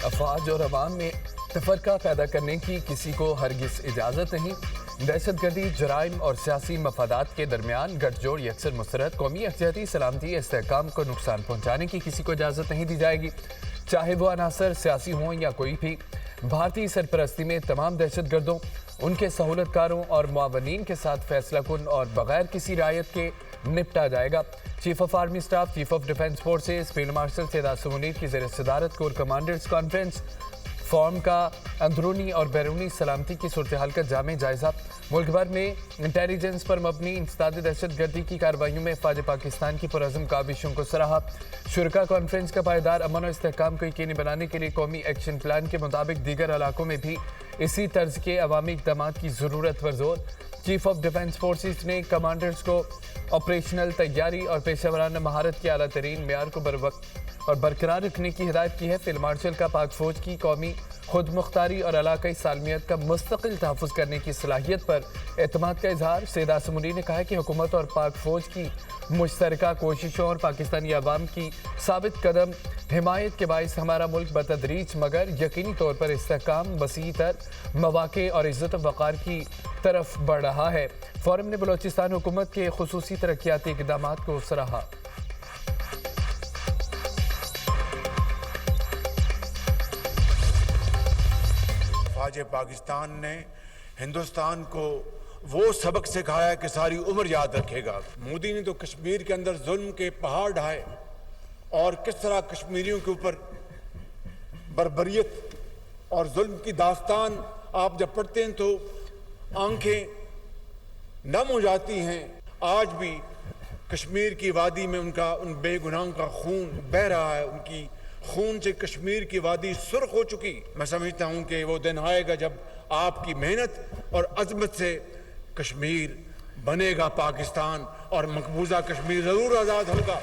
अफवाज और अवाम में तफरका पैदा करने की किसी को हरगिज इजाज़त नहीं। दहशतगर्दी, जराइम और सियासी मफादात के दरमियान गठजोड़ यकसर मुस्तरद कौमी यकजहती, सलामती, इस्तेहकाम को नुकसान पहुँचाने की किसी को इजाज़त नहीं दी जाएगी, चाहे वो अनासर सियासी हों या कोई भी। भारतीय सरपरस्ती में तमाम दहशतगर्दों, उनके सहूलतकारों और मुआवनीन के साथ फैसला कुन और बगैर किसी रायत के निपटा जाएगा। Chief of army staff, chief of defence forces, field marshal Syed Asim Munir की ज़ेर सदारत कोर कमांडर्स कॉन्फ्रेंस फॉर्म का अंदरूनी और बैरूनी सलामती की सूरत हाल का जामे जायजा। मुल्क भर में इंटेलिजेंस पर मबनी इंसदाद दहशतगर्दी की कार्रवाइयों में फ़ौज पाकिस्तान की पुरअज़म काविशों को सराहा। शुरका कॉन्फ्रेंस का पायदार अमन और इस्तेहकाम को यकीनी बनाने के लिए कौमी एक्शन प्लान के मुताबिक दीगर इलाकों में भी इसी तर्ज के अवामी इक़दामात की ज़रूरत पर जोर। चीफ ऑफ डिफेंस फोर्सेस ने कमांडर्स को ऑपरेशनल तैयारी और पेशेवराना महारत के आला तरीन मेयार को बरवक्त और बरकरार रखने की हिदायत की है। फील्ड मार्शल का पाक फौज की कौमी खुद मुख्तारी और इलाकाई सालमियत का मुस्तकिल तहफ़्फ़ुज़ करने की सलाहियत पर एतमाद का इजहार। सैयद आसिम मुनीर ने कहा है कि हुकूमत और पाक फौज की मुश्तरका कोशिशों और पाकिस्तानी अवाम की साबित कदम हिमायत के बाइस हमारा मुल्क बतदरीज मगर यकीनी तौर पर इस्तेहकाम, वसी तर मौक़े और इज़्ज़त वक़ार की तरफ बढ़ रहा है। फोरम ने बलोचिस्तान हुकूमत के खुसूसी तरक्याती इक़दामात को सराहा। फ़ौज पाकिस्तान ने हिंदुस्तान को वो सबक सिखाया कि सारी उम्र याद रखेगा। मोदी ने तो कश्मीर के अंदर जुल्म के पहाड़ ढाए और किस तरह कश्मीरियों के ऊपर बर्बरियत और जुल्म की दास्तान आप जब पढ़ते हैं तो आंखें नम हो जाती हैं। आज भी कश्मीर की वादी में उन बेगुनाहों का खून बह रहा है, उनकी खून से कश्मीर की वादी सुर्ख हो चुकी। मैं समझता हूं कि वो दिन आएगा जब आपकी मेहनत और अजमत से कश्मीर बनेगा पाकिस्तान और मकबूजा कश्मीर जरूर आज़ाद होगा।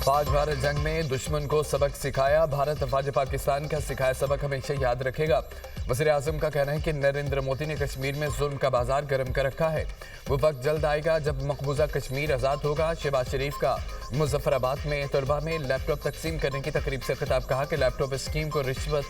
पाक भारत जंग में दुश्मन को सबक सिखाया, भारत अफवाज पाकिस्तान का सिखाया सबक हमेशा याद रखेगा। वज़ीर आज़म का कहना है कि नरेंद्र मोदी ने कश्मीर में जुल्म का बाजार गर्म कर रखा है। वो वक्त जल्द आएगा जब मकबूजा कश्मीर आज़ाद होगा। शहबाज शरीफ का मुजफ्फराबाद में तलबा में लैपटॉप तकसीम करने की तकरीब से खिताब, कहा कि लैपटॉप स्कीम को रिश्वत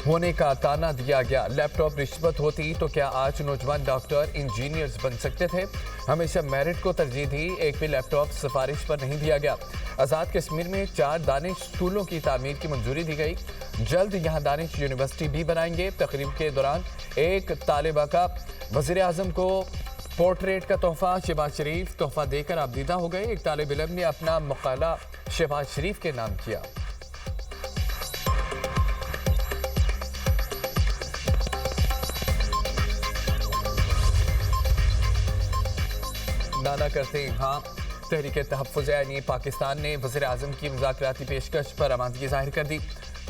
होने का ताना दिया गया। लैपटॉप रिश्वत होती तो क्या आज नौजवान डॉक्टर, इंजीनियर्स बन सकते थे? हमेशा मेरिट को तरजीह दी, एक भी लैपटॉप सिफारिश पर नहीं दिया गया। आज़ाद कश्मीर में 4 दानिश स्कूलों की तामीर की मंजूरी दी गई। जल्द यहाँ दानिश यूनिवर्सिटी भी बनाएंगे। तकरीब के दौरान एक तालिबा का वज़ीर आज़म को पोर्ट्रेट का तोहफा, शहबाज शरीफ तोहफा देकर आबदीदा हो गए। एक तालिब इल्म ने अपना मकाला शहबाज शरीफ के नाम किया। नाना करते हैं हाँ, तहरीक तहफ़्फ़ुज़ यानी पाकिस्तान ने वज़ीर आज़म की मुज़ाकराती पेशकश पर आमादगी ज़ाहिर कर दी।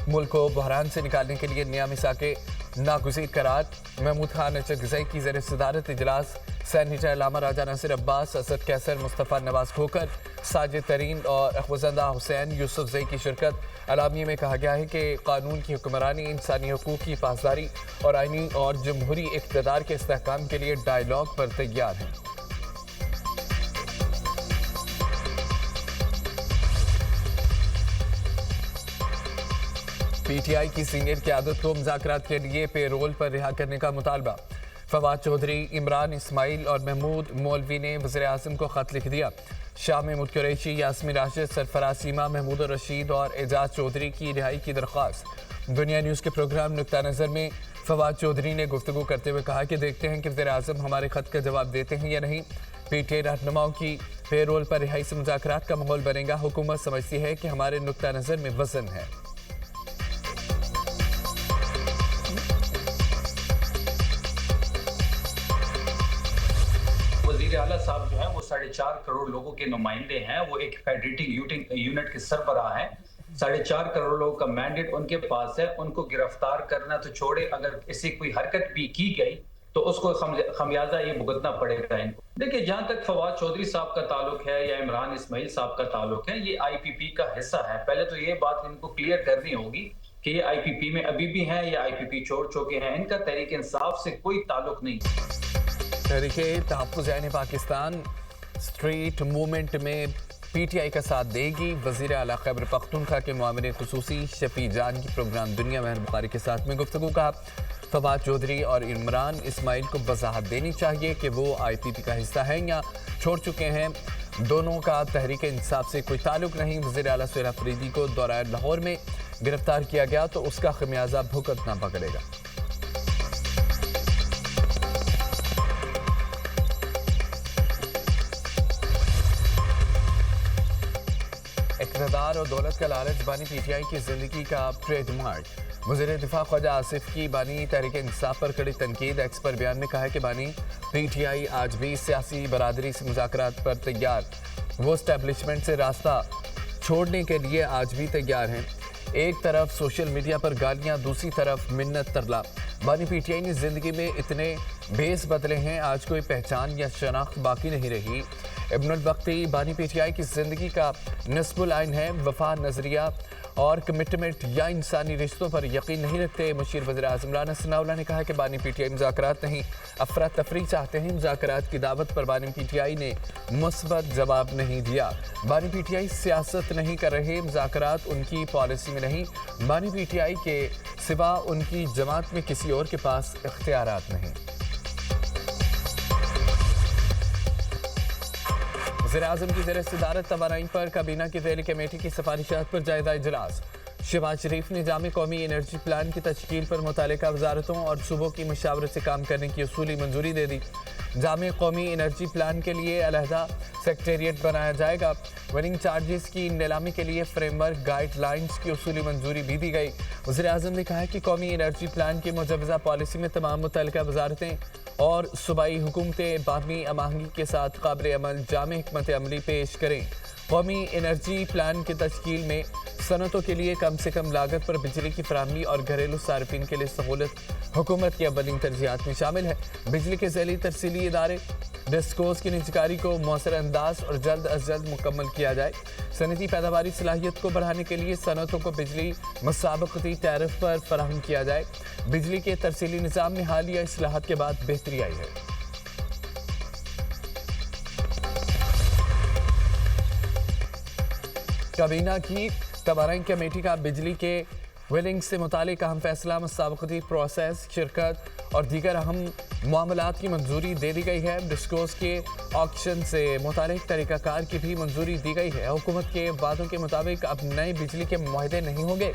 मुल्क को बहरान से निकालने के लिए नया मिसाके नागुज़ीर करार। महमूद खान अचरगज़ई की ज़ेर सदारत इजलास। सेनेटर अल्लामा राजा नासिर अब्बास, असद कैसर, मुस्तफ़ा नवाज़ खोकर, साजिद तरीन और अख़वज़ंदा हुसैन यूसुफ़ज़ई की शिरकत। अलामिया में कहा गया है कि कानून की हुक्मरानी, इंसानी हकूक़ की पासदारी और आइनी और जमहूरी इक़्तिदार के इस्तेहकाम के लिए डायलॉग पर तैयार है। पीटीआई की सीनियर क़यादत को मुज़ाकरात के लिए पेरोल पर रिहा करने का मुतालबा। फवाद चौधरी, इमरान इस्माइल और महमूद मौलवी ने वज़ीर आज़म को ख़त लिख दिया। शाह महमूद कुरैशी, यास्मीन राशिद, सरफराज सीमा, महमूद रशीद और एजाज चौधरी की रिहाई की दरख्वास्त। दुनिया न्यूज़ के प्रोग्राम नुक्ता नज़र में फवाद चौधरी ने गुफ्तगू करते हुए कहा कि देखते हैं कि वज़ीर आज़म हमारे ख़त का जवाब देते हैं या नहीं। पीटीआई रहनुमाओं की पेरोल पर रिहाई से मुज़ाकरात का माहौल बनेगा। हुकूमत समझती है कि हमारे नुक्ता नज़र में वज़न है। आला साहब जो है वो 4.5 करोड़ लोगों के नुमाइंदे हैं। वो एक फेडरेटिंग यूनिट के सरबराह हैं। 4.5 करोड़ लोगों का मैंडेट उनके पास है। उनको गिरफ्तार करना तो छोड़े, अगर ऐसी कोई हरकत भी की गई तो उसको खमियाजा ये भुगतना पड़ेगा इनको। देखिए, जहां तक फवाद चौधरी साहब का ताल्लुक है या इमरान इस्माइल साहब का ताल्लुक है, ये आईपीपी का हिस्सा है। पहले तो ये बात इनको क्लियर करनी होगी कि ये आईपीपी में अभी भी हैं या आईपीपी छोड़ चुके हैं। इनका तहरीक इंसाफ से कोई ताल्लुक नहीं। तहरीक तहफ़्फ़ुज़ यानी पाकिस्तान स्ट्रीट मूवमेंट में PTI का साथ देगी। वज़ीर आला खैबर पख्तूनख्वा के मुआविन खुसूसी शफी जान की प्रोग्राम दुनिया महर बुखारी के साथ में गुफ्तगू का। फवाद चौधरी और इमरान इस्माइल को वजाहत देनी चाहिए कि वो IPP का हिस्सा हैं या छोड़ चुके हैं। दोनों का तहरीक इंसाफ से कोई ताल्लुक नहीं। वज़ीर आला सुहेल अफरीदी को दौरान लाहौर में गिरफ्तार किया गया तो उसका खमियाजा भुगतना पकड़ेगा। इक़्तिदार और दौलत का लालच बानी PTI की जिंदगी का ट्रेडमार्क। वज़ीर दिफा ख्वाजा आसिफ की बानी तहरीक इंसाफ पर कड़ी तनकीद। एक्स पर बयान में कहा है कि बानी PTI आज भी सियासी बरादरी से मुज़ाकरात पर तैयार। वो एस्टेब्लिशमेंट से रास्ता छोड़ने के लिए आज भी तैयार हैं। एक तरफ सोशल मीडिया पर गालियां, दूसरी तरफ मिन्नत तरला। बानी PTI ने जिंदगी में इतने बेस बदले हैं, आज कोई पहचान या शनाख्त बाकी नहीं रही। इब्नुल वक्ती बानी PTI की जिंदगी का नस्बुल आइन है। वफा, नजरिया और कमिटमेंट या इंसानी रिश्तों पर यकीन नहीं रखते। मुशीर वज़ीर आज़म राना सनाउल्लाह ने कहा कि बानी PTI मुज़ाकरात नहीं, अफरा तफरी चाहते हैं। मुज़ाकरात की दावत पर बानी PTI ने मुस्बत जवाब नहीं दिया। बानी PTI सियासत नहीं कर रहे, मुज़ाकरात उनकी पॉलिसी में नहीं। बानी PTI के सिवा उनकी जमात में किसी और के पास इख्तियारात नहीं। वज़ीर आज़म की ज़ेर सदारत तवानाई पर काबीना की ज़ैली कमेटी की सिफारिशात पर जायज़ा इजलास। शहबाज शरीफ ने जामे कौमी एनर्जी प्लान की तश्कील पर मुतालिका वजारतों और सूबों की मशावरत से काम करने की उसूली मंजूरी दे दी। जामे कौमी एनर्जी प्लान के लिए अलहदा सेक्रेटेरिएट बनाया जाएगा। विनिंग चार्जेस की नीलामी के लिए फ्रेमवर्क गाइडलाइंस की उसूली मंजूरी भी दी गई। वज़ीर आज़म ने कहा है कि कौमी एनर्जी प्लान की मुजवज़ा पॉलिसी में तमाम मुतालिका वजारतें और सूबाई हुकूमतें बाहमी अमाहंगी के साथ काबिल अमल जामे हिकमत अमली पेश करें। कौमी एनर्जी प्लान की तश्कील में सनतों के लिए कम से कम लागत पर बिजली की फराहमी और घरेलू सार्फिन के लिए सहूलत हुकूमत की अव्वलीन तरजीहात में शामिल है। बिजली के ज़ैली तरसीली इदारे डिस्कोस की निजकारी को मौसर अंदाज और जल्द अज जल्द मुकम्मल किया जाए। सनती पैदावारी सलाहियत को बढ़ाने के लिए सनतों को बिजली मुसाबकती टैरिफ पर फराहम किया जाए। बिजली के तरसीली निज़ाम में हालिया इस्लाहात के बाद बेहतरी आई है। काबीना की तबाराई कमेटी का बिजली के वेलिंग से मुतालिक अहम फैसला मुसाबकती प्रोसेस, शिरकत और दीगर अहम मामलात की मंजूरी दे दी गई है। डिस्कोस के ऑक्शन से मुतालिक तरीक़ाकार की भी मंजूरी दी गई है। हुकूमत के वादों के मुताबिक अब नए बिजली के मुआहदे नहीं होंगे।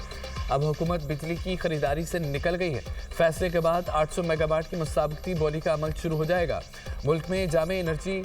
अब हुकूमत बिजली की खरीदारी से निकल गई है। फैसले के बाद 800 मेगावाट की मुसाबकती बोली का अमल शुरू हो जाएगा। मुल्क में जामे एनर्जी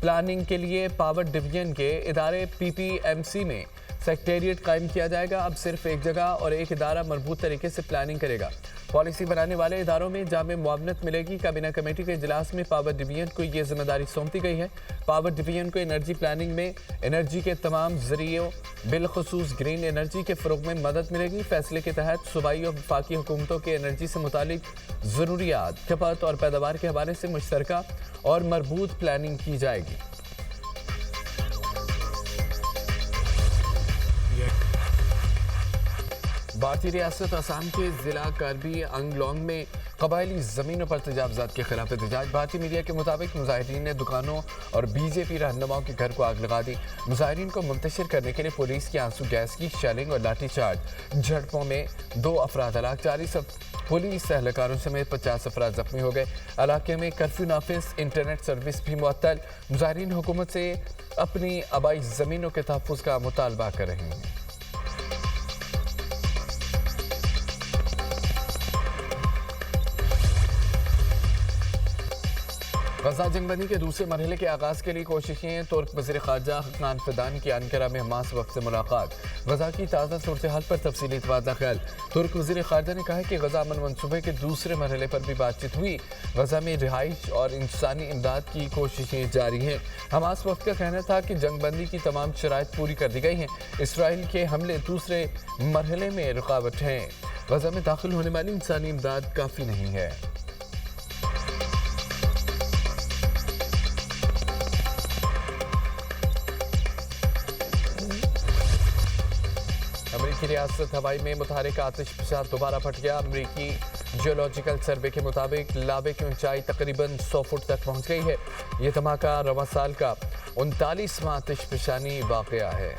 प्लानिंग के लिए पावर डिवीजन के इदारे PPMC में सेक्रेटेरिएट कायम किया जाएगा। अब सिर्फ एक जगह और एक इदारा मजबूत तरीके से प्लानिंग करेगा। पॉलिसी बनाने वाले इदारों में जामे मुआवनत मिलेगी। काबीना कमेटी के इजलास में पावर डिवीजन को ये जिम्मेदारी सौंपी गई है। पावर डिवीजन को एनर्जी प्लानिंग में एनर्जी के तमाम जरियों बिलखसूस ग्रीन एनर्जी के फ़रोग में मदद मिलेगी। फैसले के तहत सूबाई और वफाकी हुकूमतों के एनर्जी से मुतालिक ज़रूरियात, खपत और पैदावार के हवाले से मुश्तरका और मरबूत प्लानिंग की जाएगी। भारतीय रियासत आसाम के ज़िला करबी अंगलोंग में कबायली ज़मीनों पर तजावज़ात के खिलाफ एहतजाज। भारतीय मीडिया के मुताबिक मुजाहिरीन ने दुकानों और BJP रहनुमाओं के घर को आग लगा दी। मुजाहिरीन को मुंतशिर करने के लिए पुलिस की आंसू गैस की शेलिंग और लाठीचार्ज। झड़पों में 2 अफराद हलाक, 40 पुलिस एहलकारों समेत 50 अफराद जख्मी हो गए। इलाके में कर्फ्यू नाफिज, इंटरनेट सर्विस भी मुअत्तल। मुजाहिरीन हुकूमत से अपनी आबाई ज़मीनों के तहफ़्फ़ुज़ का मुतालबा कर रहे हैं। गजा जंगबंदी के दूसरे मरहले के आगाज़ के लिए कोशिशें। तुर्क वज़ीर ख़ारजा हक़ान फ़िदान की अनकरा में हमास वफ़द से मुलाकात। गजा की ताज़ा सूरत हाल पर तफसीली तबादला ख्याल। तुर्क वज़ीर ख़ारजा ने कहा है कि गजा अमन मनसूबे के दूसरे मरहले पर भी बातचीत हुई। गजा में रिहाइश और इंसानी इमदाद की कोशिशें जारी हैं। हमास वफ़द का कहना था कि जंगबंदी की तमाम शराइत पूरी कर दी गई हैं। इसराइल के हमले दूसरे मरहले में रुकावट हैं। गजा में दाखिल होने वाली इंसानी इमदाद काफ़ी नहीं है। अमरीकी रियासत हवाई में मुतहरिक आतिशफ़शान दोबारा फट गया। अमरीकी जियोलॉजिकल सर्वे के मुताबिक लावे की ऊंचाई तकरीबन 100 फुट तक पहुंच गई है। ये धमाका रवां साल का 39वां आतिशफशानी वाक़या है।